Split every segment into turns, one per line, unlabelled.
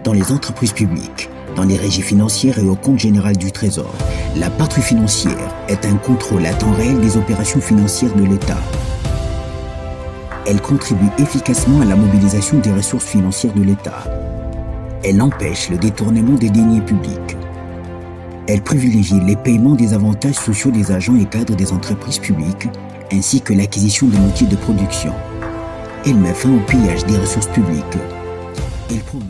dans les entreprises publiques, dans les régies financières et au compte général du Trésor. La patrouille financière est un contrôle à temps réel des opérations financières de l'État. Elle contribue efficacement à la mobilisation des ressources financières de l'État. Elle empêche le détournement des deniers publics. Elle privilégie les paiements des avantages sociaux des agents et cadres des entreprises publiques, ainsi que l'acquisition des outils de production. Elle met fin au pillage des ressources publiques. Elle promeut...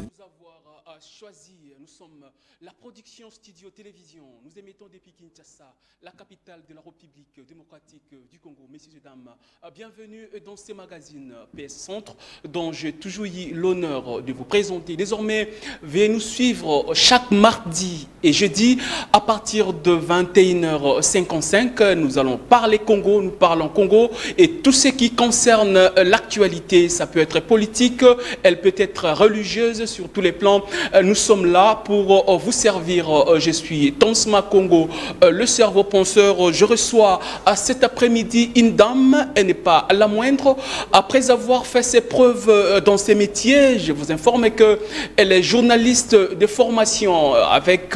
Nous sommes la production Studio Télévision. Nous émettons depuis Kinshasa, la capitale de la République démocratique du Congo. Messieurs et dames, bienvenue dans ce magazine PS Centre dont j'ai toujours eu l'honneur de vous présenter. Désormais, veuillez nous suivre chaque mardi et jeudi à partir de 21h55. Nous allons parler Congo, nous parlons Congo et tout ce qui concerne l'actualité. Ça peut être politique, elle peut être religieuse sur tous les plans. Nous sommes là pour vous servir. Je suis Tonsma Congo, le cerveau penseur. Je reçois cet après-midi une dame, elle n'est pas la moindre. Après avoir fait ses preuves dans ses métiers, je vous informe qu'elle est journaliste de formation. Avec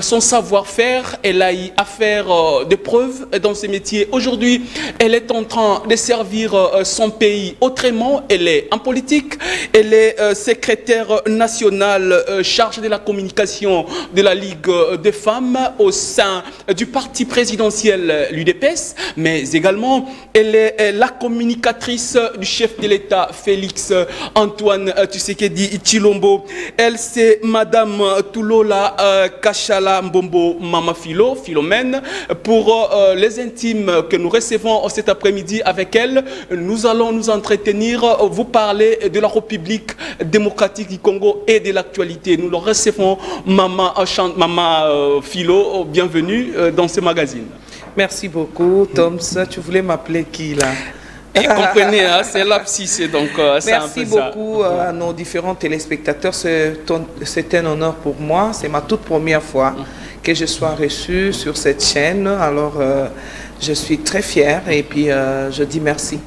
son savoir-faire, elle a eu à faire des preuves dans ses métiers. Aujourd'hui, elle est en train de servir son pays autrement. Elle est en politique, elle est secrétaire nationale chargée de la communication de la Ligue des femmes au sein du parti présidentiel l'UDPS, mais également elle est la communicatrice du chef de l'État Félix Antoine Tshisekedi Tshilombo. Elle c'est Madame Toulola Kachala Mbombo Mama Philomène. Pour les intimes que nous recevons cet après-midi avec elle, nous allons nous entretenir, vous parler de la République démocratique du Congo et de l'actualité. Nous le recevons, Maman Philo, bienvenue dans ce magazine.
Merci beaucoup, Toms. Tu voulais m'appeler qui là?
Et comprenez, hein, c'est l'abscisse, donc
merci beaucoup à nos différents téléspectateurs. C'est un honneur pour moi. C'est ma toute première fois que je sois reçue sur cette chaîne. Alors, je suis très fière et puis je dis merci.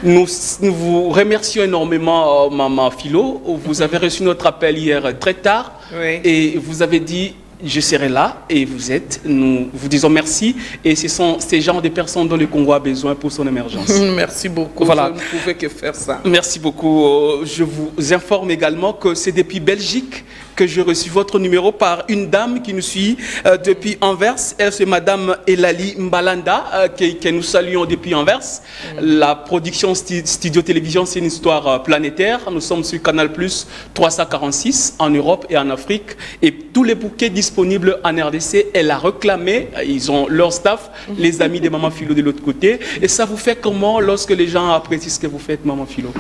Nous vous remercions énormément, Maman Philo. Vous avez reçu notre appel hier très tard, oui, et vous avez dit je serai là et vous êtes. Nous vous disons merci et ce sont ces genres de personnes dont le Congo a besoin pour son émergence.
Merci beaucoup. Voilà. Je ne pouvais que faire ça.
Merci beaucoup. Je vous informe également que c'est depuis Belgique que j'ai reçu votre numéro par une dame qui nous suit depuis Anvers. Elle, c'est Madame Elali Mbalanda, que nous saluons depuis Anvers. La production Studio Télévision, c'est une histoire planétaire. Nous sommes sur Canal Plus 346 en Europe et en Afrique. Et tous les bouquets disponibles en RDC, elle a réclamé. Ils ont leur staff, les amis de Maman Philo de l'autre côté. Et ça vous fait comment lorsque les gens apprécient ce que vous faites, Maman Philo?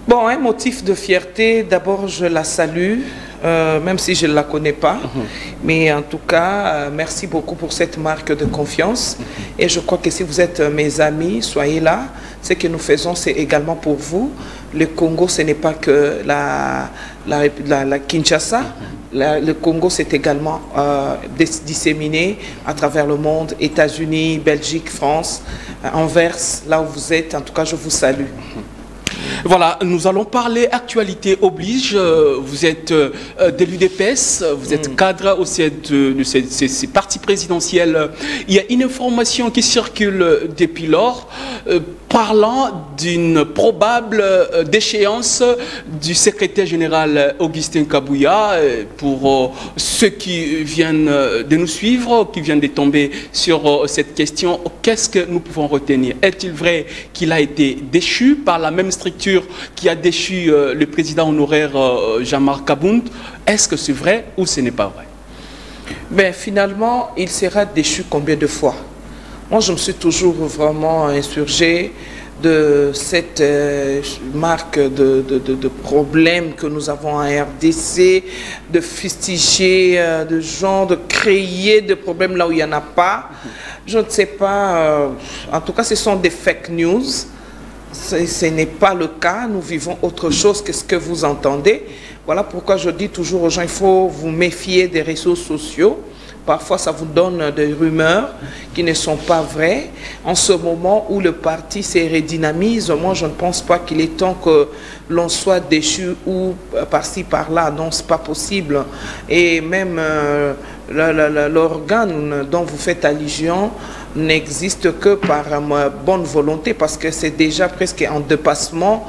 Bon, un motif de fierté, d'abord je la salue, même si je ne la connais pas. Mais en tout cas, merci beaucoup pour cette marque de confiance. Et je crois que si vous êtes mes amis, soyez là. Ce que nous faisons, c'est également pour vous. Le Congo, ce n'est pas que la Kinshasa. Le Congo, c'est également disséminé à travers le monde, États-Unis, Belgique, France, Anvers, là où vous êtes. En tout cas, je vous salue.
Voilà, nous allons parler actualité oblige. Vous êtes de l'UDPS, vous êtes cadre au sein de ces partis présidentiels. Il y a une information qui circule depuis lors parlant d'une probable déchéance du secrétaire général Augustin Kabouya. Pour ceux qui viennent de nous suivre, qui viennent de tomber sur cette question, qu'est-ce que nous pouvons retenir? Est-il vrai qu'il a été déchu par la même structure qui a déchu le président honoraire Jean-Marc Kabound? Est-ce que c'est vrai ou ce n'est pas vrai?
Ben, finalement, il sera déchu combien de fois? Moi, je me suis toujours vraiment insurgé de cette marque de problèmes que nous avons en RDC, de fustiger, de genre, de créer des problèmes là où il n'y en a pas. Je ne sais pas, en tout cas, ce sont des fake news. Ce n'est pas le cas, nous vivons autre chose que ce que vous entendez. Voilà pourquoi je dis toujours aux gens, il faut vous méfier des réseaux sociaux, parfois ça vous donne des rumeurs qui ne sont pas vraies. En ce moment où le parti se redynamise, moi je ne pense pas qu'il est temps que l'on soit déchu ou par-ci par-là. Non, c'est pas possible. Et même l'organe dont vous faites allusion n'existe que par bonne volonté, parce que c'est déjà presque en dépassement.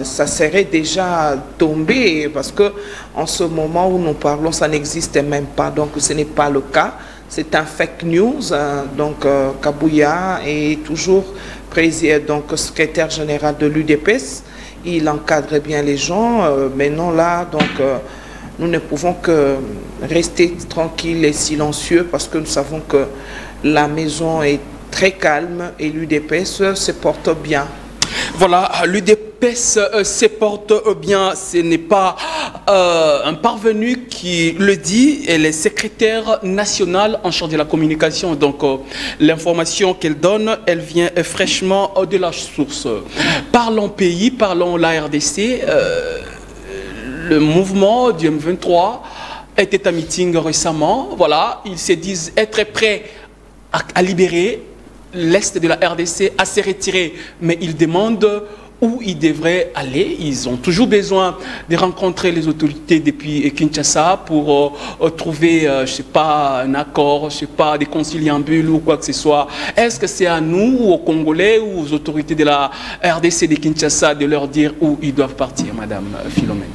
Ça serait déjà tombé, parce que en ce moment où nous parlons, ça n'existe même pas. Donc ce n'est pas le cas. C'est un fake news. Donc Kabouya est toujours donc secrétaire général de l'UDPS. Il encadre bien les gens. Maintenant là, donc nous ne pouvons que rester tranquilles et silencieux, parce que nous savons que la maison est très calme et l'UDPS se porte bien.
Voilà, l'UDPS se porte bien. Ce n'est pas un parvenu qui le dit. Elle est secrétaire nationale en charge de la communication. Donc, l'information qu'elle donne, elle vient fraîchement de la source. Parlons pays, parlons la RDC. Le mouvement du M23 était à meeting récemment. Voilà, ils se disent être prêts à libérer l'Est de la RDC, à se retirer, mais ils demandent où ils devraient aller. Ils ont toujours besoin de rencontrer les autorités depuis Kinshasa pour trouver, je ne sais pas, un accord, je ne sais pas, des conciliambules ou quoi que ce soit. Est-ce que c'est à nous, ou aux Congolais, ou aux autorités de la RDC de Kinshasa de leur dire où ils doivent partir, Madame Philomène?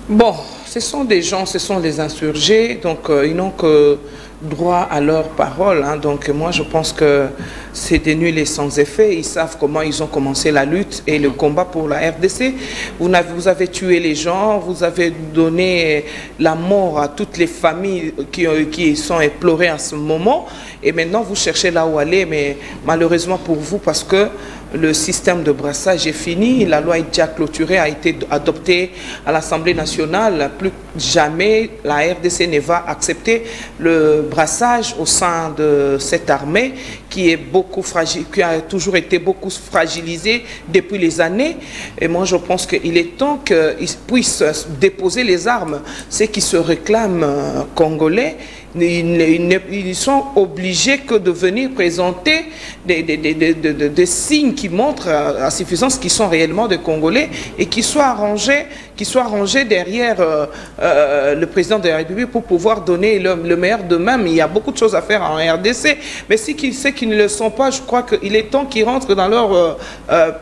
Bon, ce sont des gens, ce sont des insurgés, donc ils n'ont que droit à leur parole. Hein. Donc moi je pense que c'est des nuls et sans effet. Ils savent comment ils ont commencé la lutte et le combat pour la RDC. Vous avez tué les gens, vous avez donné la mort à toutes les familles qui sont éplorées en ce moment. Et maintenant vous cherchez là où aller, mais malheureusement pour vous, parce que le système de brassage est fini. La loi est déjà clôturée, a été adoptée à l'Assemblée nationale. Plus jamais la RDC ne va accepter le brassage au sein de cette armée qui est beaucoup fragile, qui a toujours été beaucoup fragilisée depuis les années. Et moi, je pense qu'il est temps qu'ils puissent déposer les armes. Ceux qui se réclament congolais, ils sont obligés que de venir présenter des signes qui montrent à suffisance qu'ils sont réellement des Congolais et qui soient rangés derrière le président de la République pour pouvoir donner le meilleur d'eux-mêmes. Il y a beaucoup de choses à faire en RDC, mais ceux qui ne le sont pas, je crois qu'il est temps qu'ils rentrent dans leur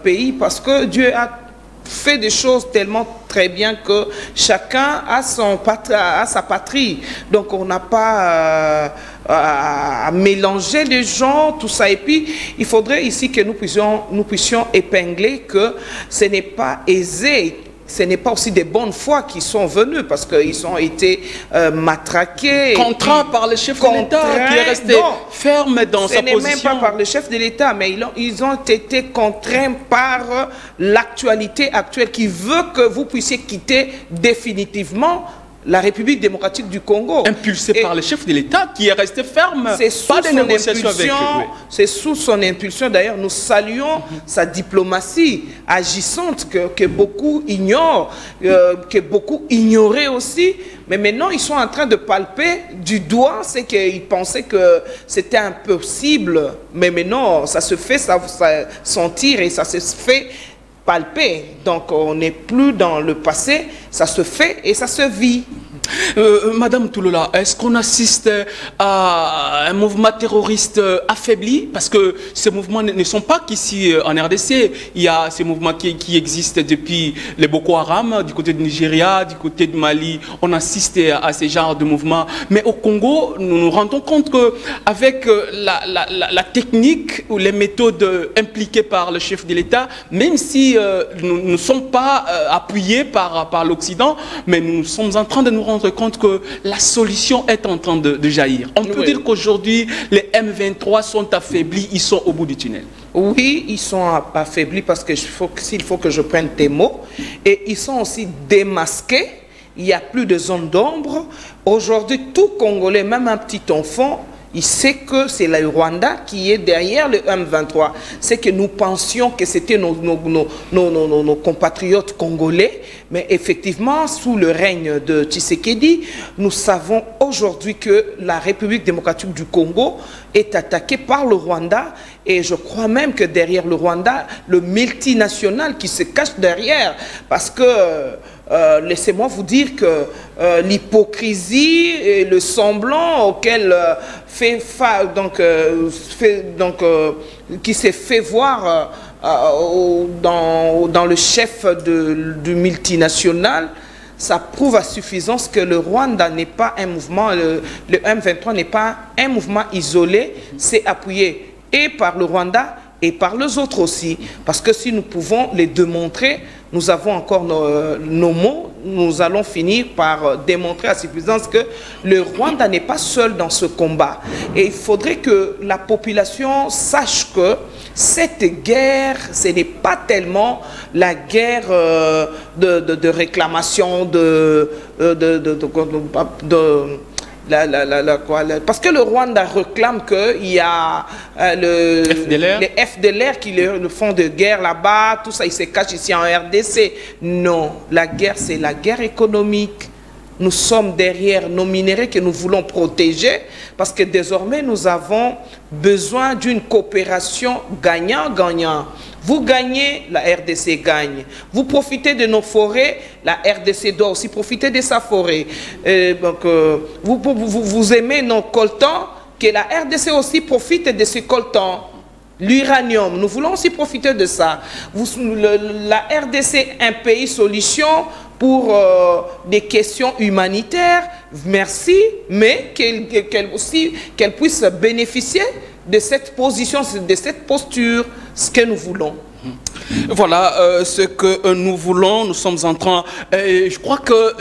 pays, parce que Dieu a fait des choses tellement très bien que chacun a sa patrie. Donc on n'a pas à mélanger les gens, tout ça. Et puis il faudrait ici que nous puissions épingler que ce n'est pas aisé. Ce n'est pas aussi des bonnes foi qui sont venus, parce qu'ils ont été matraqués.
Contraints par le chef de l'État, qui est resté ferme dans sa position. Ce n'est même pas
par le chef de l'État, mais ils ont été contraints par l'actualité actuelle qui veut que vous puissiez quitter définitivement la République démocratique du Congo.
Impulsé par le chef de l'État qui est resté ferme. Pas de négociation avec eux.
C'est sous son impulsion. D'ailleurs, nous saluons sa diplomatie agissante que beaucoup ignorent, que beaucoup ignoraient aussi. Mais maintenant, ils sont en train de palper du doigt ce qu'ils pensaient que c'était impossible. Mais maintenant, ça se fait sentir et ça se fait palper. Donc on n'est plus dans le passé, ça se fait et ça se vit.
Madame Toulola, est-ce qu'on assiste à un mouvement terroriste affaibli? Parce que ces mouvements ne sont pas qu'ici en RDC. Il y a ces mouvements qui existent depuis les Boko Haram, du côté du Nigeria, du côté du Mali. On assiste à ces genres de mouvements. Mais au Congo, nous nous rendons compte qu'avec la technique ou les méthodes impliquées par le chef de l'État, même si nous ne sommes pas appuyés par l'Occident, mais nous sommes en train de nous rendre compte que la solution est en train de jaillir. On peut dire qu'aujourd'hui, les M23 sont affaiblis, ils sont au bout du tunnel.
Oui, ils sont affaiblis parce que s'il faut que je prenne tes mots. Et ils sont aussi démasqués. Il n'y a plus de zone d'ombre. Aujourd'hui, tout Congolais, même un petit enfant, il sait que c'est le Rwanda qui est derrière le M23. C'est que nous pensions que c'était nos compatriotes congolais, mais effectivement, sous le règne de Tshisekedi, nous savons aujourd'hui que la République démocratique du Congo est attaquée par le Rwanda, et je crois même que derrière le Rwanda, le multinational qui se cache derrière, parce que laissez-moi vous dire que l'hypocrisie et le semblant auquel qui s'est fait voir dans le chef du multinational, ça prouve à suffisance que le Rwanda n'est pas un mouvement, le M23 n'est pas un mouvement isolé, c'est appuyé et par le Rwanda et par les autres aussi. Parce que si nous pouvons les démontrer, nous avons encore nos mots, nous allons finir par démontrer à suffisance que le Rwanda n'est pas seul dans ce combat. Et il faudrait que la population sache que cette guerre, ce n'est pas tellement la guerre de réclamation parce que le Rwanda réclame qu'il y a les FDLR qui le font de guerre là-bas, tout ça, ils se cachent ici en RDC. Non, la guerre, c'est la guerre économique. Nous sommes derrière nos minéraux que nous voulons protéger parce que désormais, nous avons besoin d'une coopération gagnant-gagnant. Vous gagnez, la RDC gagne. Vous profitez de nos forêts, la RDC doit aussi profiter de sa forêt. Vous aimez nos coltans, que la RDC aussi profite de ces coltans. L'uranium, nous voulons aussi profiter de ça. La RDC est un pays solution pour des questions humanitaires, merci, mais qu'elle puisse bénéficier de cette position, de cette posture, ce que nous voulons.
Voilà ce que nous voulons, nous sommes en train, je crois que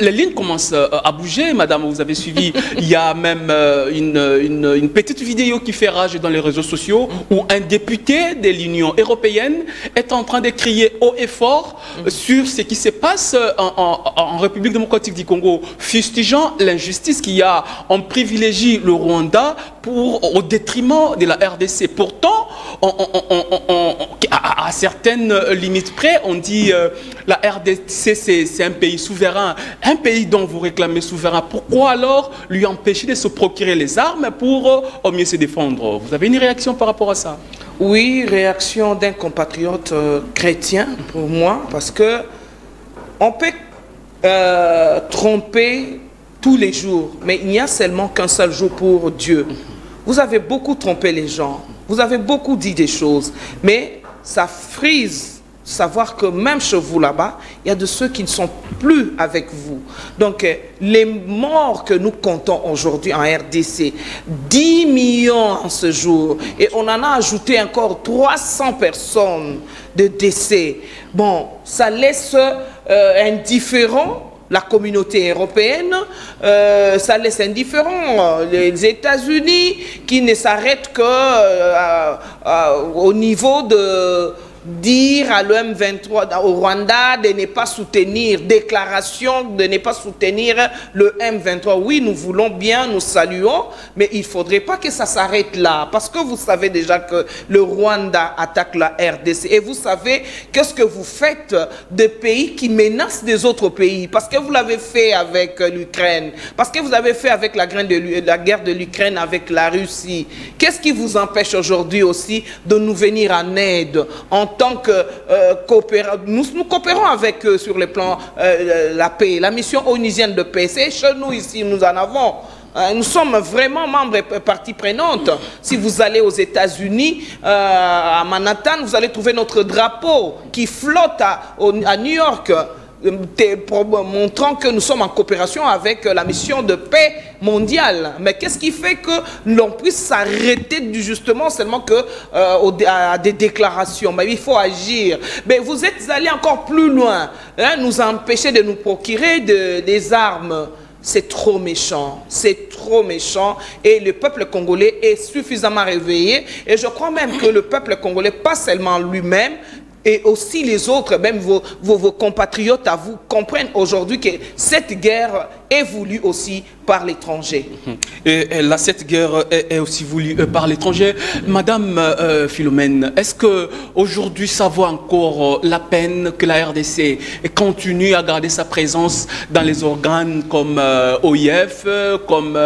les lignes commencent à bouger, madame, vous avez suivi, il y a même une petite vidéo qui fait rage dans les réseaux sociaux où un député de l'Union européenne est en train de crier haut et fort sur ce qui se passe en République démocratique du Congo, fustigeant l'injustice qu'il y a. On privilégie le Rwanda au détriment de la RDC. Pourtant, à certaines limites près, on dit la RDC c'est un pays souverain, un pays dont vous réclamez souverain. Pourquoi alors lui empêcher de se procurer les armes pour au mieux se défendre? Vous avez une réaction par rapport à ça?
Oui, réaction d'un compatriote chrétien pour moi, parce que on peut tromper tous les jours, mais il n'y a seulement qu'un seul jour pour Dieu. Vous avez beaucoup trompé les gens, vous avez beaucoup dit des choses, mais ça frise savoir que même chez vous là-bas, il y a de ceux qui ne sont plus avec vous. Donc, les morts que nous comptons aujourd'hui en RDC, 10 millions en ce jour, et on en a ajouté encore 300 personnes de décès. Bon, ça laisse indifférent la communauté européenne, ça laisse indifférent les États-Unis qui ne s'arrêtent qu'au niveau de dire à l'OM23, au Rwanda, de ne pas soutenir, déclaration de ne pas soutenir le M23. Oui, nous voulons bien, nous saluons, mais il ne faudrait pas que ça s'arrête là, parce que vous savez déjà que le Rwanda attaque la RDC, et vous savez qu'est-ce que vous faites de pays qui menacent des autres pays, parce que vous l'avez fait avec l'Ukraine, parce que vous avez fait avec la guerre de l'Ukraine avec la Russie. Qu'est-ce qui vous empêche aujourd'hui aussi de nous venir en aide en tant que nous coopérons avec eux sur le plan la paix, la mission onusienne de paix. C'est chez nous ici, nous en avons. Nous sommes vraiment membres et partie prenante. Si vous allez aux États-Unis, à Manhattan, vous allez trouver notre drapeau qui flotte à New York, montrant que nous sommes en coopération avec la mission de paix mondiale. Mais qu'est-ce qui fait que l'on puisse s'arrêter justement seulement que à des déclarations? Mais il faut agir. Mais vous êtes allés encore plus loin, hein, nous empêcher de nous procurer des armes. C'est trop méchant, c'est trop méchant, et le peuple congolais est suffisamment réveillé, et je crois même que le peuple congolais, pas seulement lui-même, et aussi les autres, même vos compatriotes à vous, comprennent aujourd'hui que cette guerre est voulue aussi par l'étranger.
Et là, cette guerre est aussi voulue par l'étranger. Madame Philomène, est-ce qu'aujourd'hui, ça vaut encore la peine que la RDC continue à garder sa présence dans les organes comme OIF, comme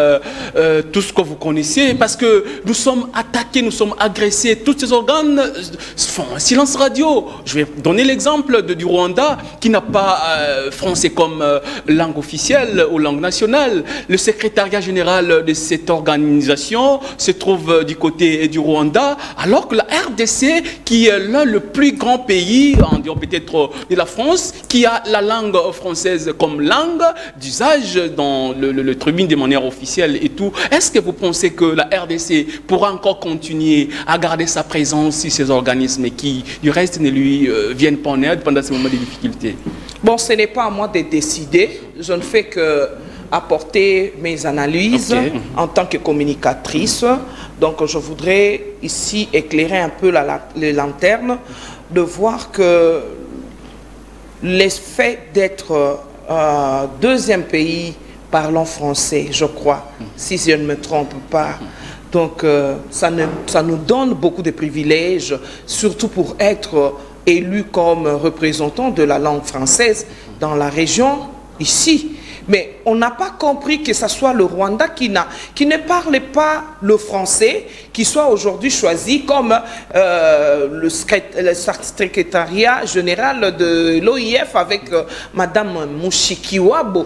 tout ce que vous connaissez? Parce que nous sommes attaqués, nous sommes agressés. Tous ces organes font un silence radio. Je vais donner l'exemple du Rwanda qui n'a pas français comme langue officielle ou langue nationale. Le secrétariat général de cette organisation se trouve du côté du Rwanda, alors que la RDC, qui est l'un le plus grand pays, en disant peut-être de la France, qui a la langue française comme langue d'usage dans le tribune de manière officielle et tout, est-ce que vous pensez que la RDC pourra encore continuer à garder sa présence sur ces organismes qui, du reste, ne lui viennent pas en aide pendant ces moments de difficulté?
Bon, ce n'est pas à moi de décider. Je ne fais que apporter mes analyses en tant que communicatrice. Donc, je voudrais ici éclairer un peu les lanternes, de voir que l'effet d'être deuxième pays parlant français, je crois, si je ne me trompe pas. Donc, ça nous donne beaucoup de privilèges, surtout pour être élu comme représentant de la langue française dans la région, ici. Mais on n'a pas compris que ce soit le Rwanda qui ne parle pas le français, qui soit aujourd'hui choisi comme le secrétariat général de l'OIF avec Madame Mushikiwabo.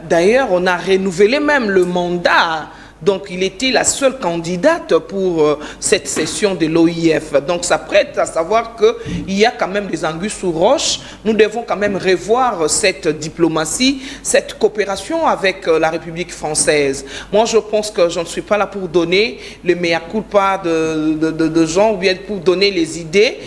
D'ailleurs, on a renouvelé même le mandat. Donc, il était la seule candidate pour cette session de l'OIF. Donc, ça prête à savoir qu'il y a quand même des anguilles sous roche. Nous devons quand même revoir cette diplomatie, cette coopération avec la République française. Moi, je pense que je ne suis pas là pour donner le mea culpa de gens ou bien pour donner les idées.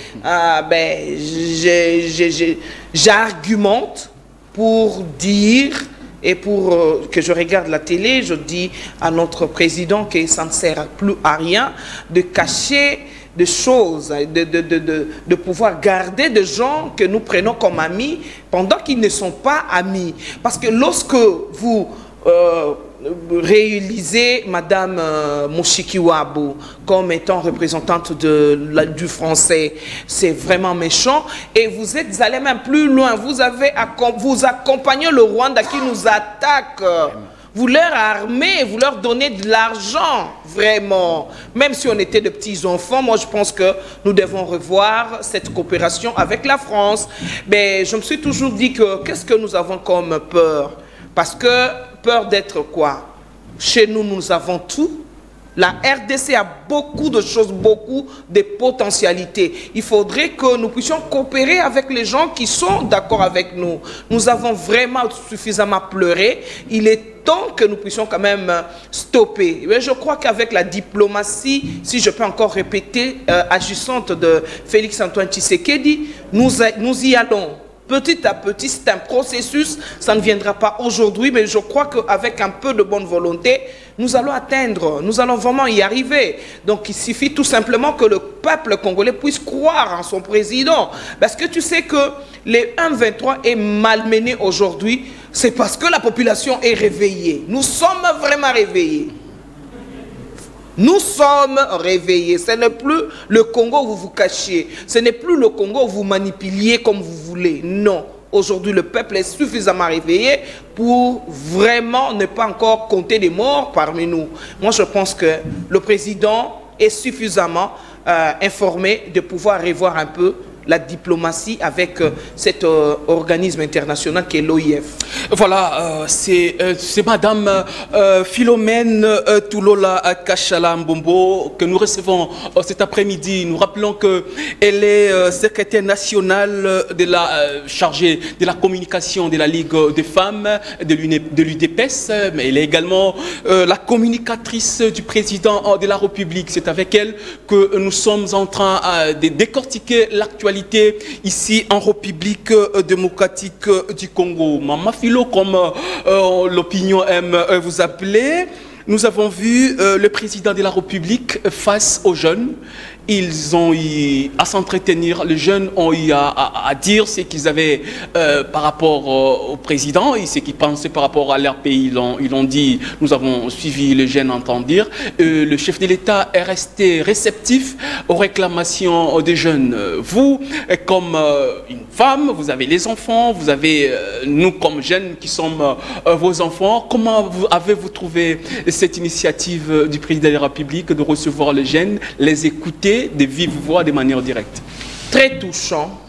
J'argumente pour dire... Et pour que je regarde la télé, je dis à notre président que ça ne sert plus à rien de cacher des choses, de pouvoir garder des gens que nous prenons comme amis pendant qu'ils ne sont pas amis. Parce que lorsque vous réalisez Madame Mushikiwabo comme étant représentante du français, c'est vraiment méchant. Et vous êtes allé même plus loin. Vous accompagnez le Rwanda qui nous attaque. Vous leur armez, vous leur donnez de l'argent, vraiment. Même si on était de petits enfants, moi je pense que nous devons revoir cette coopération avec la France. Mais je me suis toujours dit que qu'est-ce que nous avons comme peur? Parce que peur d'être quoi? Chez nous, nous avons tout. La RDC a beaucoup de choses, beaucoup de potentialités. Il faudrait que nous puissions coopérer avec les gens qui sont d'accord avec nous. Nous avons vraiment suffisamment pleuré. Il est temps que nous puissions quand même stopper. Mais je crois qu'avec la diplomatie, si je peux encore répéter, agissante de Félix-Antoine Tshisekedi, nous y allons. Petit à petit, c'est un processus, ça ne viendra pas aujourd'hui, mais je crois qu'avec un peu de bonne volonté, nous allons atteindre, nous allons vraiment y arriver. Donc il suffit tout simplement que le peuple congolais puisse croire en son président. Parce que tu sais que les 1-23 est malmené aujourd'hui, c'est parce que la population est réveillée. Nous sommes vraiment réveillés. Nous sommes réveillés. Ce n'est plus le Congo où vous vous cachez. Ce n'est plus le Congo où vous manipuliez comme vous voulez. Non. Aujourd'hui, le peuple est suffisamment réveillé pour vraiment ne pas encore compter des morts parmi nous. Moi, je pense que le président est suffisamment informé de pouvoir revoir un peu la diplomatie avec cet organisme international qui est l'OIF. Voilà, c'est Madame Philomène Toulola Kachala Mbombo que nous recevons cet après-midi. Nous rappelons qu'elle est secrétaire nationale chargée de la communication de la Ligue des femmes de l'UDPS, mais elle est également la communicatrice du président de la République. C'est avec elle que nous sommes en train de décortiquer l'actualité ici en République démocratique du Congo. Mama Philo, comme l'opinion aime vous appeler.
Nous avons vu le président de la République face aux jeunes. Ils ont eu à s'entretenir, les jeunes ont eu à dire ce qu'ils avaient par rapport au président et ce qu'ils pensaient par rapport à leur pays. Ils l'ont dit, nous avons suivi les jeunes entendre dire. Le chef de l'État est resté réceptif aux réclamations des jeunes. Vous, comme une femme, vous avez les enfants, vous avez nous comme jeunes qui sommes vos enfants. Comment avez-vous trouvé cette initiative du président de la République de recevoir les jeunes, les écouter de vive voix de manière directe?
Très touchant,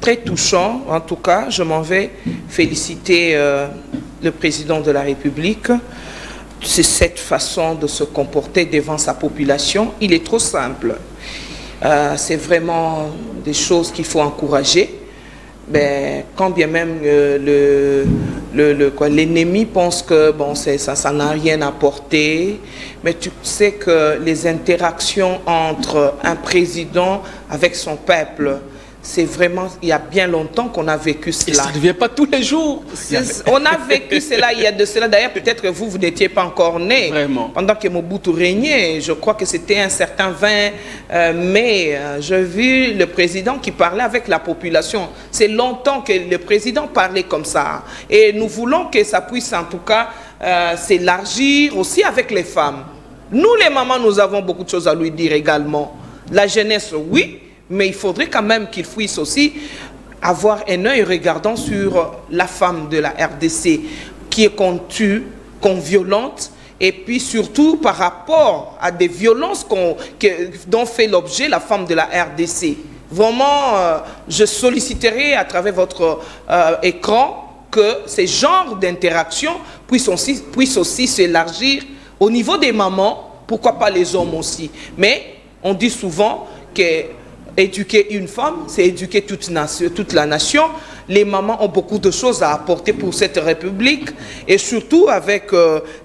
très touchant. En tout cas, je m'en vais féliciter le président de la République. C'est cette façon de se comporter devant sa population. Il est trop simple. C'est vraiment des choses qu'il faut encourager. Ben, quand bien même l'ennemi pense que bon, ça n'a rien apporté, mais tu sais que les interactions entre un président avec son peuple, c'est vraiment, il y a bien longtemps qu'on a vécu cela.
Et ça ne vient pas tous les jours.
On a vécu cela, il y a de cela. D'ailleurs, peut-être que vous n'étiez pas encore né.
Vraiment.
Pendant que Mobutu régnait, je crois que c'était un certain 20 mai. J'ai vu le président qui parlait avec la population. C'est longtemps que le président parlait comme ça. Et nous voulons que ça puisse en tout cas s'élargir aussi avec les femmes. Nous, les mamans, nous avons beaucoup de choses à lui dire également. La jeunesse, oui. Mais il faudrait quand même qu'il puisse aussi avoir un œil regardant sur la femme de la RDC qui est qu'on tue, qu'on violente, et puis surtout par rapport à des violences dont fait l'objet la femme de la RDC. Vraiment, je solliciterai à travers votre écran que ces genres d'interactions puissent aussi s'élargir au niveau des mamans, pourquoi pas les hommes aussi. Mais on dit souvent que éduquer une femme, c'est éduquer toute la nation. Les mamans ont beaucoup de choses à apporter pour cette République. Et surtout avec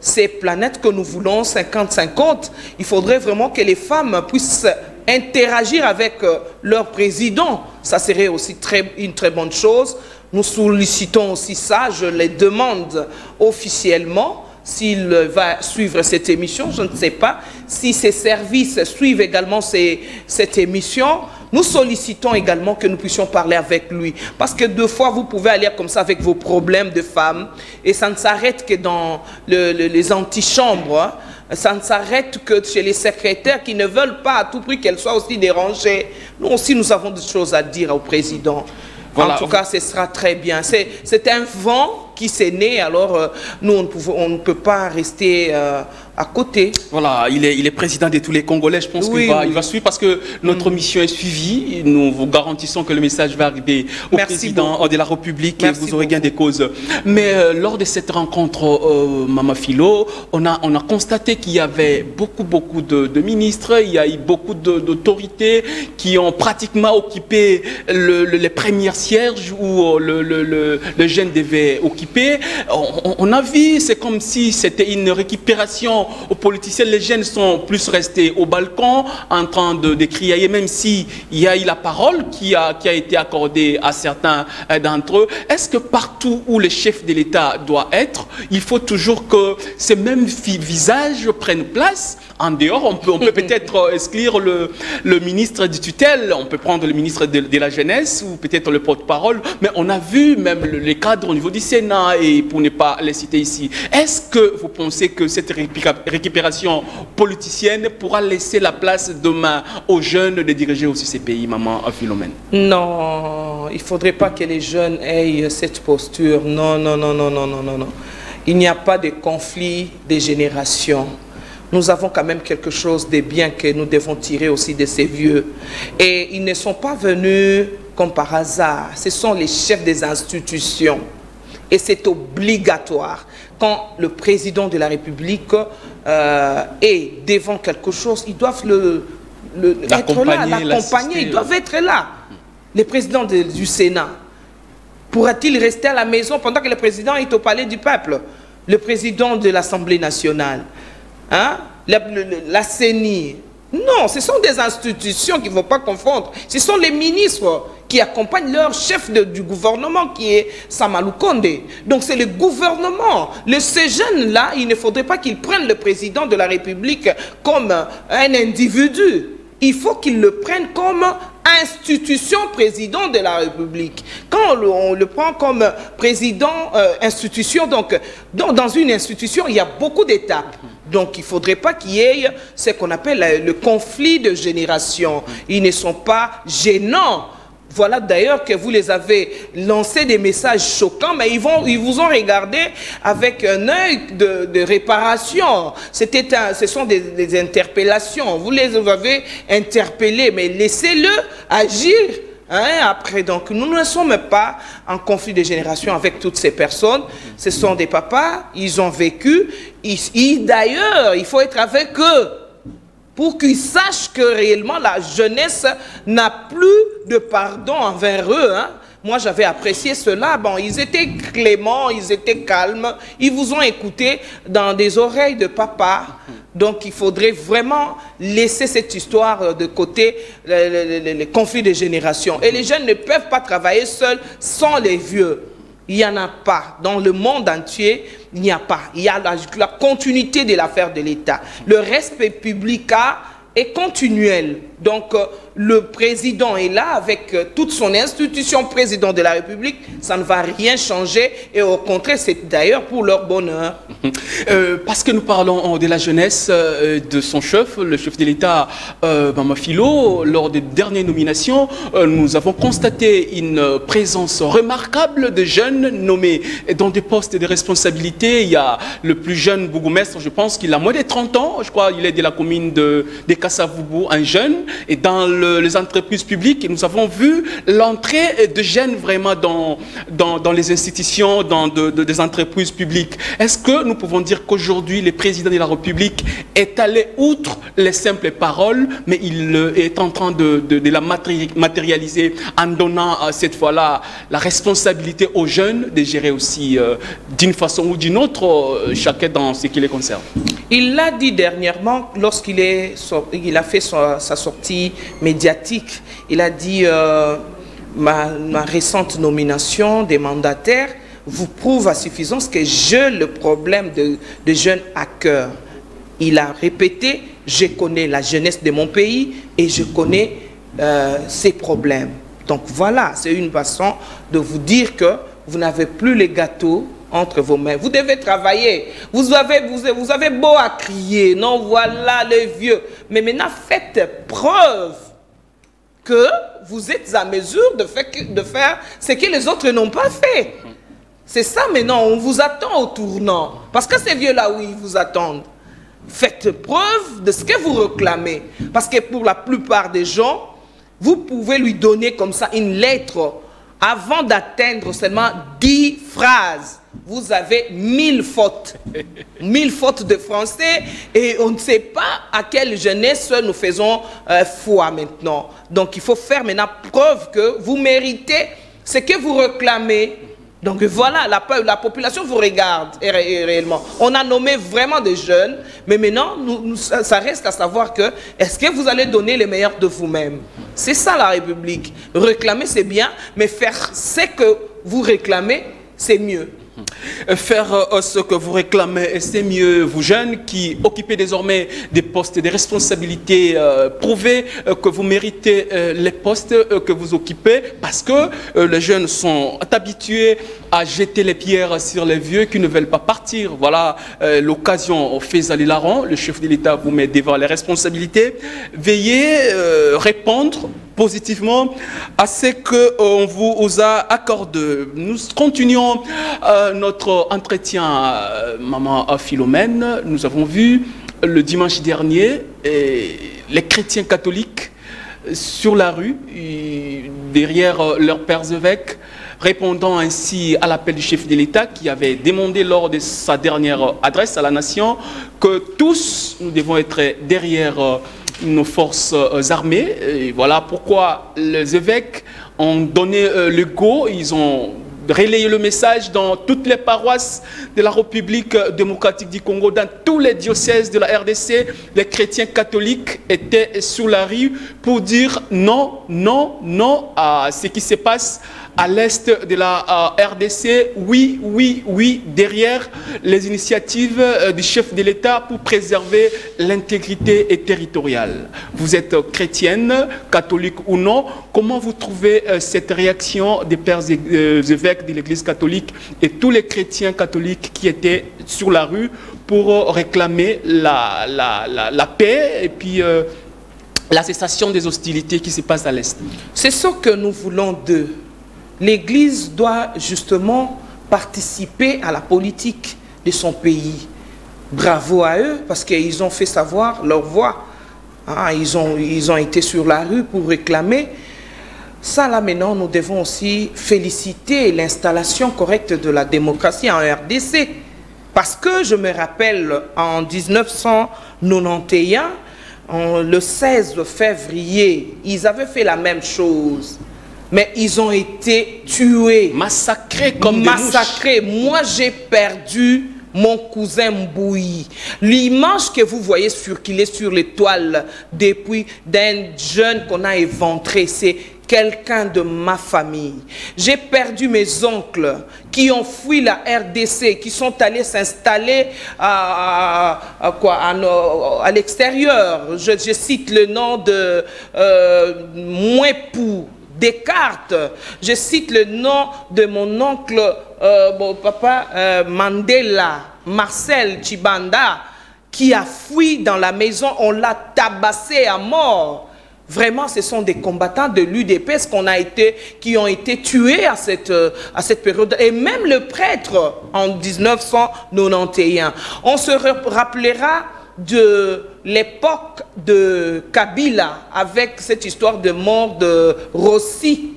ces planètes que nous voulons, 50-50, il faudrait vraiment que les femmes puissent interagir avec leur président. Ça serait aussi une très bonne chose. Nous sollicitons aussi ça, je les demande officiellement. S'il va suivre cette émission, je ne sais pas. Si ses services suivent également cette émission, nous sollicitons également que nous puissions parler avec lui. Parce que deux fois, vous pouvez aller comme ça avec vos problèmes de femmes. Et ça ne s'arrête que dans les antichambres. Hein. Ça ne s'arrête que chez les secrétaires qui ne veulent pas à tout prix qu'elles soient aussi dérangées. Nous aussi, nous avons des choses à dire au président. Voilà. En tout cas, ce sera très bien. C'est un vent qui s'est né, alors nous, on ne peut pas rester à côté. Voilà, il est président de tous les Congolais, je pense qu'il va suivre parce que notre mission est suivie. Nous vous garantissons que le message va arriver au président de la République et vous aurez gain des causes. Mais lors de cette rencontre, Mama Philo, on a constaté qu'il y avait beaucoup de ministres, il y a eu beaucoup d'autorités qui ont pratiquement occupé les premiers sièges où le jeune devait occuper. On a vu, c'est comme si c'était une récupération aux politiciens. Les jeunes sont plus restés au balcon en train de crier, même s'il y a eu la parole qui a été accordée à certains d'entre eux. Est-ce que partout où le chef de l'État doit être, il faut toujours que ces mêmes visages prennent place? En dehors, on peut peut-être exclure le ministre du tutelle, on peut prendre le ministre de la jeunesse ou peut-être le porte-parole, mais on a vu même les cadres au niveau du Sénat, et pour ne pas les citer ici. Est-ce que vous pensez que cette récupération politicienne pourra laisser la place demain aux jeunes de diriger aussi ces pays, Maman Philomène? Non, il ne faudrait pas que les jeunes aient cette posture. Non. Il n'y a pas de conflit des générations. Nous avons quand même quelque chose de bien que nous devons tirer aussi de ces vieux. Et ils ne sont pas venus comme par hasard. Ce sont les chefs des institutions. Et c'est obligatoire. Quand le président de la République est devant quelque chose, ils doivent l'accompagner, ils doivent être là. Le président du Sénat, pourra-t-il rester à la maison pendant que le président est au palais du peuple? Le président de l'Assemblée nationale, hein? La CENI, Non, ce sont des institutions qu'il ne faut pas confondre. Ce sont les ministres qui accompagnent leur chef du gouvernement qui est Samalou Condé. Donc c'est le gouvernement. Ces jeunes-là, il ne faudrait pas qu'ils prennent le président de la République comme un individu. Il faut qu'ils le prennent comme institution président de la République. Quand on le prend comme président institution, donc dans une institution, il y a beaucoup d'étapes. Donc il ne faudrait pas qu'il y ait ce qu'on appelle le conflit de génération. Ils ne sont pas gênants. Voilà d'ailleurs que vous les avez lancé des messages choquants, mais ils vous ont regardé avec un œil de réparation. Ce sont des interpellations. Vous les avez interpellés, mais laissez-le agir. Après, donc, nous ne sommes pas en conflit de génération avec toutes ces personnes. Ce sont des papas, ils ont vécu. D'ailleurs, il faut être avec eux pour qu'ils sachent que réellement la jeunesse n'a plus de pardon envers eux. Moi, j'avais apprécié cela. Bon, ils étaient cléments, ils étaient calmes. Ils vous ont écouté dans des oreilles de papa. Donc, il faudrait vraiment laisser cette histoire de côté, les conflits de génération. Et les jeunes ne peuvent pas travailler seuls sans les vieux. Il n'y en a pas. Dans le monde entier, il n'y a pas. Il y a la continuité de l'affaire de l'État. Le respect public est continuel. Donc, le président est là avec toute son institution, président de la République. Ça ne va rien changer. Et au contraire, c'est d'ailleurs pour leur bonheur.
Parce que nous parlons de la jeunesse de son chef, le chef de l'État, Mama Philo, lors des dernières nominations, nous avons constaté une présence remarquable de jeunes nommés dans des postes de responsabilité. Il y a le plus jeune bourgmestre, je pense qu'il a moins de 30 ans, je crois qu'il est de la commune de Kassavoubou, un jeune. Et dans les entreprises publiques, nous avons vu l'entrée de jeunes vraiment dans les institutions, dans des entreprises publiques. Est-ce que nous pouvons dire qu'aujourd'hui, le président de la République est allé outre les simples paroles, mais il est en train de la matérialiser en donnant cette fois-là la responsabilité aux jeunes de gérer aussi d'une façon ou d'une autre, chacun dans ce qui les concerne?
Il l'a dit dernièrement lorsqu'il a fait sa sortie médiatique. Il a dit ma récente nomination des mandataires vous prouve à suffisance que j'ai le problème de jeunes à cœur. Il a répété, je connais la jeunesse de mon pays et je connais ses problèmes. Donc voilà, c'est une façon de vous dire que vous n'avez plus les gâteaux entre vos mains. Vous devez travailler. Vous avez beau à crier, non, voilà les vieux. Mais maintenant, faites preuve que vous êtes à mesure de faire ce que les autres n'ont pas fait. C'est ça maintenant, on vous attend au tournant. Parce que ces vieux-là, oui, ils vous attendent. Faites preuve de ce que vous réclamez. Parce que pour la plupart des gens, vous pouvez lui donner comme ça une lettre avant d'atteindre seulement 10 phrases. Vous avez 1000 fautes. 1000 fautes de français et on ne sait pas à quelle jeunesse nous faisons foi maintenant. Donc il faut faire maintenant preuve que vous méritez ce que vous réclamez. Donc voilà, la population vous regarde réellement. On a nommé vraiment des jeunes, mais maintenant, ça reste à savoir que, est-ce que vous allez donner le meilleur de vous-même? C'est ça la République. Réclamer, c'est bien, mais faire ce que vous réclamez, c'est mieux.
Faire ce que vous réclamez, c'est mieux, vous jeunes qui occupez désormais des postes de responsabilité, prouvez que vous méritez les postes que vous occupez, parce que les jeunes sont habitués à jeter les pierres sur les vieux qui ne veulent pas partir. Voilà l'occasion. Faisal Laron, le chef de l'État, vous met devant les responsabilités. Veillez répondre positivement à ce qu'on vous a accordé. Nous continuons notre entretien, Maman Philomène. Nous avons vu le dimanche dernier les chrétiens catholiques sur la rue, derrière leurs pères évêques, répondant ainsi à l'appel du chef de l'État qui avait demandé lors de sa dernière adresse à la nation que tous nous devons être derrière nos forces armées. Et voilà pourquoi les évêques ont donné le go, ils ont relayer le message dans toutes les paroisses de la République démocratique du Congo, dans tous les diocèses de la RDC. Les chrétiens catholiques étaient sur la rue pour dire non, non, non à ce qui se passe à l'est de la RDC, oui, oui, oui, derrière les initiatives du chef de l'État pour préserver l'intégrité territoriale. Vous êtes chrétienne, catholique ou non, comment vous trouvez cette réaction des pères évêques de l'Église catholique et tous les chrétiens catholiques qui étaient sur la rue pour réclamer la paix et puis la cessation des hostilités qui se passent à l'Est?
C'est ce que nous voulons d'eux. L'Église doit justement participer à la politique de son pays. Bravo à eux, parce qu'ils ont fait savoir leur voix. Hein, ils ont été sur la rue pour réclamer. Ça, là, maintenant, nous devons aussi féliciter l'installation correcte de la démocratie en RDC. Parce que, je me rappelle, en 1991, le 16 février, ils avaient fait la même chose. Mais ils ont été tués.
Massacrés comme des mouches.
Massacrés. Moi, j'ai perdu mon cousin Mbouyi. L'image que vous voyez circuler sur les toiles depuis d'un jeune qu'on a éventré, c'est quelqu'un de ma famille. J'ai perdu mes oncles qui ont fui la RDC, qui sont allés s'installer à l'extérieur. Je cite le nom de Mouepou Descartes. Je cite le nom de mon oncle, mon papa Mandela, Marcel Chibanda, qui a fui dans la maison. On l'a tabassé à mort. Vraiment, ce sont des combattants de l'UDPS qui ont été tués à cette période. Et même le prêtre en 1991. On se rappellera de l'époque de Kabila avec cette histoire de mort de Rossi.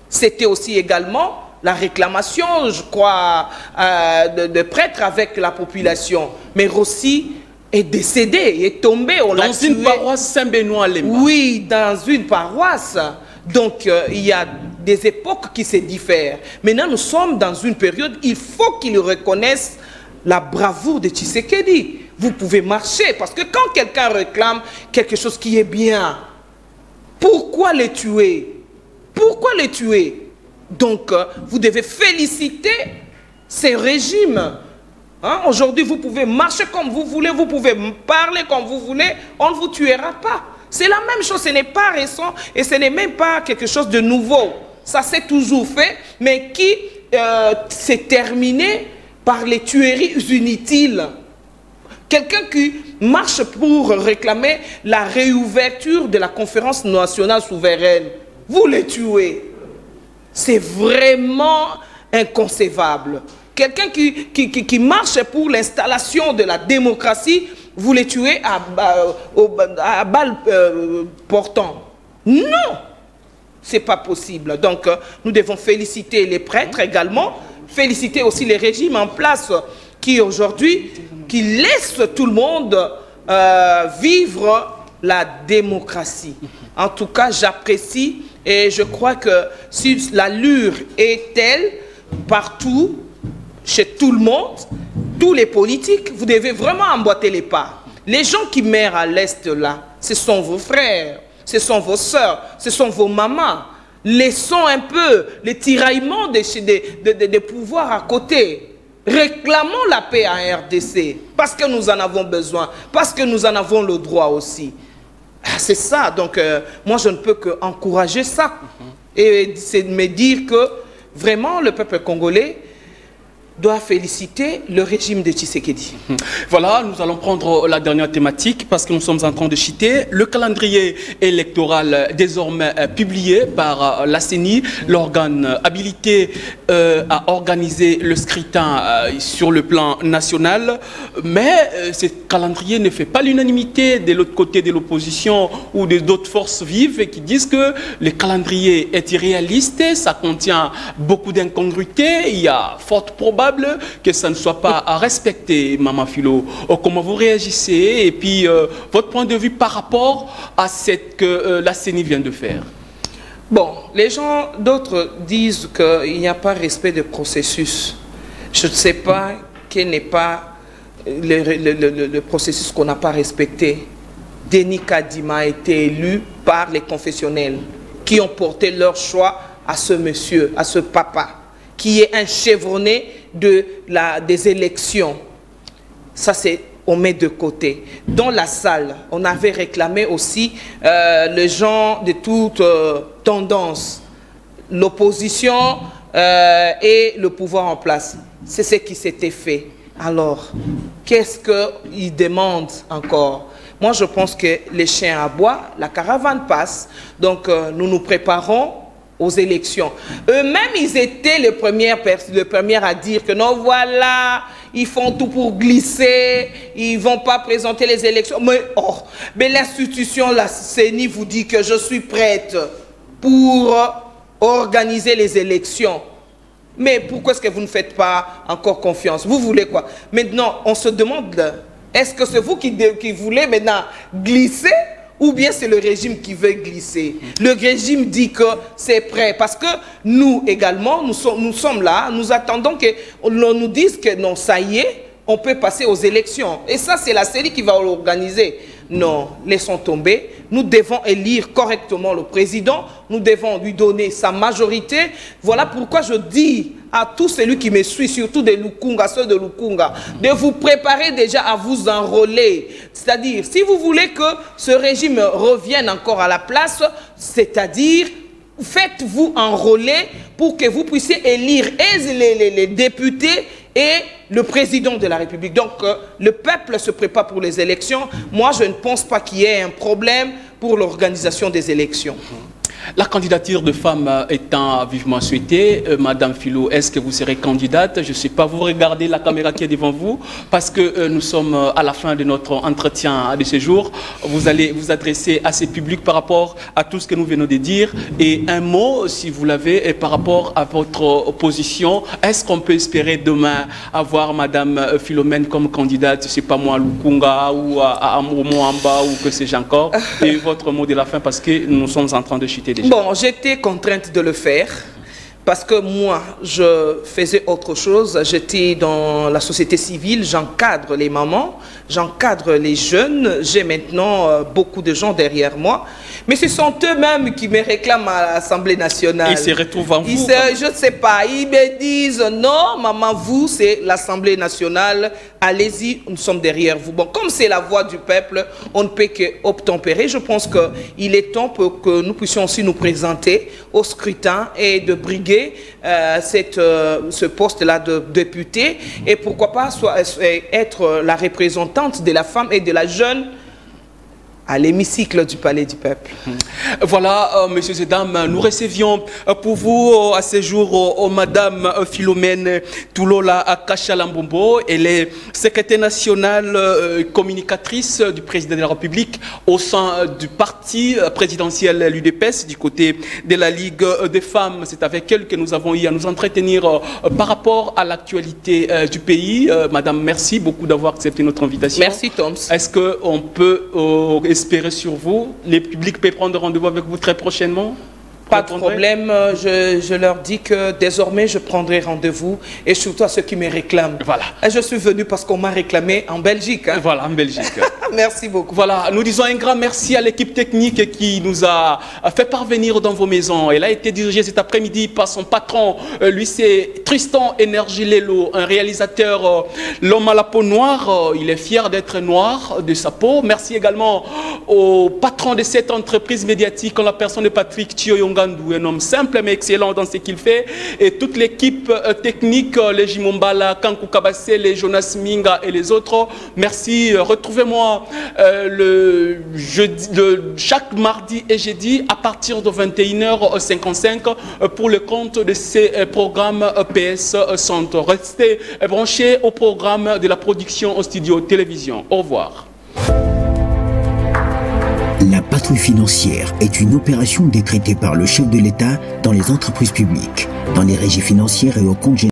C'était aussi également la réclamation, je crois, de prêtres avec la population. Mais Rossi est décédé, est tombé.
Dans une paroisse Saint-Benoît.
Oui, dans une paroisse. Donc, il y a des époques qui se diffèrent. Maintenant, nous sommes dans une période, il faut qu'ils reconnaissent la bravoure de Tshisekedi. Vous pouvez marcher, parce que quand quelqu'un réclame quelque chose qui est bien, pourquoi les tuer? Pourquoi les tuer? Donc, vous devez féliciter ces régimes. Hein? Aujourd'hui, vous pouvez marcher comme vous voulez, vous pouvez parler comme vous voulez, on ne vous tuera pas. C'est la même chose, ce n'est pas récent et ce n'est même pas quelque chose de nouveau. Ça s'est toujours fait, mais qui s'est terminé par les tueries inutiles. Quelqu'un qui marche pour réclamer la réouverture de la conférence nationale souveraine, vous les tuez. C'est vraiment inconcevable. Quelqu'un qui marche pour l'installation de la démocratie, vous les tuez à balles portant. Non, c'est pas possible. Donc, nous devons féliciter les prêtres également, féliciter aussi les régimes en place qui aujourd'hui, qui laissent tout le monde vivre la démocratie. En tout cas, j'apprécie et je crois que si l'allure est telle, partout, chez tout le monde, tous les politiques, vous devez vraiment emboîter les pas. Les gens qui meurent à l'Est là, ce sont vos frères, ce sont vos sœurs, ce sont vos mamans. Laissons un peu les tiraillements des pouvoirs à côté. Réclamons la paix en RDC, parce que nous en avons besoin, parce que nous en avons le droit aussi. C'est ça, donc moi je ne peux qu'encourager ça. Et c'est de me dire que vraiment le peuple congolais doit féliciter le régime de Tshisekedi.
Voilà, nous allons prendre la dernière thématique parce que nous sommes en train de chiter. Le calendrier électoral désormais publié par la CENI, l'organe habilité à organiser le scrutin sur le plan national. Mais ce calendrier ne fait pas l'unanimité de l'autre côté de l'opposition ou d'autres forces vives qui disent que le calendrier est irréaliste, ça contient beaucoup d'incongruités, il y a forte probabilité que ça ne soit pas à respecter, Maman Philo. Comment vous réagissez et puis votre point de vue par rapport à ce que la CENI vient de faire?
Bon, les gens, d'autres disent qu'il n'y a pas respect de processus. Je ne sais pas quel n'est pas le processus qu'on n'a pas respecté. Denis Kadima a été élu par les confessionnels qui ont porté leur choix à ce monsieur, à ce papa, qui est un chevronné des élections. Ça, c'est on met de côté. Dans la salle, on avait réclamé aussi les gens de toute tendance, l'opposition et le pouvoir en place. C'est ce qui s'était fait. Alors, qu'est-ce qu'ils demandent encore? Moi, je pense que les chiens aboient, la caravane passe, donc nous nous préparons aux élections. Eux-mêmes, ils étaient les premiers à dire que non, voilà, ils font tout pour glisser, ils ne vont pas présenter les élections. Mais l'institution, la CENI, vous dit que je suis prête pour organiser les élections. Mais pourquoi est-ce que vous ne faites pas encore confiance? Vous voulez quoi? Maintenant, on se demande, est-ce que c'est vous qui voulez maintenant glisser ou bien c'est le régime qui veut glisser? Le régime dit que c'est prêt parce que nous également, nous sommes là, nous attendons qu'on nous dise que non, ça y est, on peut passer aux élections. Et ça, c'est la série qui va l'organiser. Non, laissons tomber. Nous devons élire correctement le président. Nous devons lui donner sa majorité. Voilà pourquoi je dis à tous celui qui me suit, surtout des Lukunga, ceux de Lukunga, de vous préparer déjà à vous enrôler. C'est-à-dire, si vous voulez que ce régime revienne encore à la place, c'est-à-dire, faites-vous enrôler pour que vous puissiez élire les députés et le président de la République. Donc, le peuple se prépare pour les élections. Moi, je ne pense pas qu'il y ait un problème pour l'organisation des élections.
La candidature de femmes étant vivement souhaitée, Madame Philo, est-ce que vous serez candidate? Je ne sais pas, vous regardez la caméra qui est devant vous, parce que nous sommes à la fin de notre entretien de ce jour. Vous allez vous adresser à ces publics par rapport à tout ce que nous venons de dire. Et un mot, si vous l'avez, par rapport à votre position. Est-ce qu'on peut espérer demain avoir Madame Philomène comme candidate, je ne sais pas moi, à Lukunga ou à Moamba ou que sais-je encore? Et votre mot de la fin, parce que nous sommes en train de chuter.
Bon, j'étais contrainte de le faire parce que moi, je faisais autre chose. J'étais dans la société civile, j'encadre les mamans, j'encadre les jeunes. J'ai maintenant beaucoup de gens derrière moi. Mais ce sont eux-mêmes qui me réclament à l'Assemblée nationale.
Ils se retrouvent en vous?
Je ne sais pas. Ils me disent, non, maman, vous, c'est l'Assemblée nationale. Allez-y, nous sommes derrière vous. Bon, comme c'est la voix du peuple, on ne peut qu'obtempérer. Je pense qu'il est temps pour que nous puissions aussi nous présenter au scrutin et de briguer ce poste-là de député. Et pourquoi pas être la représentante de la femme et de la jeune à l'hémicycle du Palais du Peuple.
Voilà, messieurs et dames, nous recevions pour vous à ce jour Madame Philomène Toulola Kachalambombo. Elle est secrétaire nationale communicatrice du président de la République au sein du parti présidentiel l'UDPS du côté de la Ligue des femmes. C'est avec elle que nous avons eu à nous entretenir par rapport à l'actualité du pays. Madame, merci beaucoup d'avoir accepté notre invitation.
Merci, Toms.
Est-ce qu'on peut espérer sur vous? Les publics peuvent prendre rendez-vous avec vous très prochainement?
Pas de problème, je leur dis que désormais je prendrai rendez-vous et surtout à ceux qui me réclament.
Voilà.
Et je suis venu parce qu'on m'a réclamé en Belgique. Hein.
Voilà, en Belgique.
Merci beaucoup.
Voilà, nous disons un grand merci à l'équipe technique qui nous a fait parvenir dans vos maisons. Elle a été dirigée cet après-midi par son patron. Lui, c'est Tristan Energilelo, un réalisateur, l'homme à la peau noire. Il est fier d'être noir de sa peau. Merci également au patron de cette entreprise médiatique en la personne de Patrick Thioyong, un homme simple mais excellent dans ce qu'il fait, et toute l'équipe technique, les Jimombala, Kankou Kabase, les Jonas Minga et les autres. Merci. Retrouvez-moi chaque mardi et jeudi à partir de 21h55 pour le compte de ces programmes PS Centre. Restez branchés au programme de la production au studio télévision. Au revoir.
La patrouille financière est une opération décrétée par le chef de l'État dans les entreprises publiques, dans les régies financières et au compte général.